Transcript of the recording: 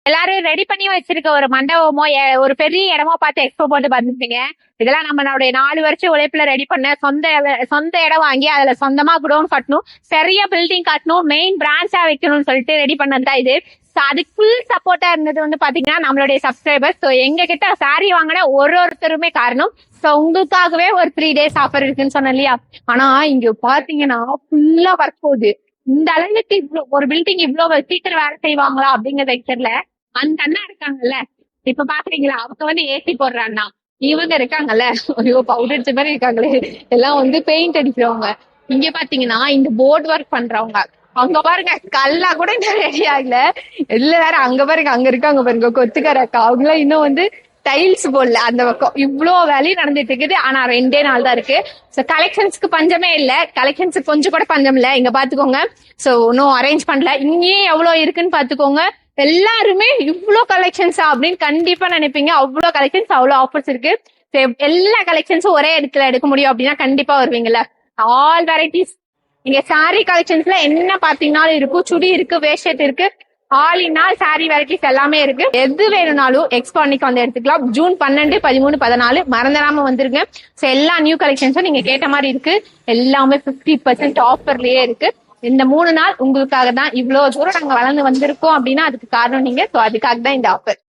எல்லாரும் ரெடி பண்ணி வச்சிருக்க ஒரு மண்டபமோ ஒரு பெரிய இடமோ பார்த்து எக்ஸ்போ போட்டு பார்த்துருப்பீங்க. இதெல்லாம் நம்மளுடைய 4 வருஷம் உழைப்புல ரெடி பண்ண சொந்த இடம் வாங்கி அதுல சொந்தமா குடோன் கட்டணும், பெரிய பில்டிங் கட்டணும், மெயின் பிரான்ச்சா வைக்கணும்னு சொல்லிட்டு ரெடி பண்ணதுதான் இது. அதுக்கு ஃபுல் சப்போர்ட்டா இருந்தது வந்து பாத்தீங்கன்னா நம்மளுடைய சப்ஸ்கிரைபர்ஸ். ஸோ எங்க கிட்ட சாரி வாங்கின ஒருத்தருமே காரணம். ஸோ உங்களுக்காகவே ஒரு 3 days ஆஃபர் இருக்குன்னு சொன்னேன் இல்லையா. ஆனா இங்க பாத்தீங்கன்னா ஃபுல்லா ஒர்க் போகுது. இந்த அளவுக்கு ஒரு பில்டிங் இவ்வளவு சீக்கிரம் வேலை செய்வாங்களா அப்படிங்கறது தெரியல. அந்த அண்ணா இருக்காங்கல்ல, இப்ப பாக்குறீங்களா, அவங்க வந்து ஏசி போடுறான்னா இவங்க இருக்காங்கல்ல, ஐயோ பவுடர் அடிச்ச மாதிரி இருக்காங்களே, எல்லாம் வந்து பெயிண்ட் அடிக்கிறவங்க. இங்க பாத்தீங்கன்னா இந்த போர்டு ஒர்க் பண்றவங்க, அங்க பாருங்க கல்லா கூட இன்னும் ரெடி ஆகல. எல்லாரும் அங்க பாருங்க, அங்க இருக்காங்க பாருங்க கொத்துக்கார அக்கா, அவங்களாம் இன்னும் வந்து டைல்ஸ் போடல அந்த பக்கம். இவ்வளவு வேலையும் நடந்துட்டு இருக்குது. ஆனா 2 நாள் தான் இருக்கு. சோ கலெக்ஷன்ஸ்க்கு பஞ்சமே இல்ல, கலெக்ஷன்ஸுக்கு கொஞ்சம் கூட பஞ்சம் இல்ல. இங்க பாத்துக்கோங்க. சோ இன்னும் அரேஞ்ச் பண்ணல, இங்கேயும் எவ்வளவு இருக்குன்னு பாத்துக்கோங்க. எல்லாருமே இவ்வளவு கலெக்ஷன்ஸா அப்படின்னு கண்டிப்பா நினைப்பீங்க. அவ்வளவு கலெக்ஷன்ஸ், அவ்வளவு ஆஃபர்ஸ் இருக்கு. எல்லா கலெக்ஷன்ஸும் ஒரே இடத்துல எடுக்க முடியும் அப்படின்னா கண்டிப்பா வருவீங்கல்ல. ஆல் வெரைட்டிஸ் இங்க சாரி கலெக்ஷன்ஸ்ல என்ன பாத்தீங்கன்னாலும் இருக்கும். சுடி இருக்கு, வேஷ்ட் இருக்கு, all in all sorry varieties எல்லாமே இருக்கு. எது வேணும்னாலும் எக்ஸ்போ அன்னைக்கு வந்து எடுத்துக்கலாம். ஜூன் 12, 13, 14 மறந்துடாம வந்துருங்க. சோ எல்லா நியூ கலெக்ஷன்ஸும் நீங்க கேட்ட மாதிரி இருக்கு. எல்லாமே 50% ஆஃபர்லயே இருக்கு. இந்த 3 நாள் உங்களுக்காக தான். இவ்வளவு தூரம் நாங்க வளர்ந்து வந்திருக்கோம் அப்படின்னா அதுக்கு காரணம் நீங்க. சோ அதுக்காக தான் இந்த ஆஃபர்.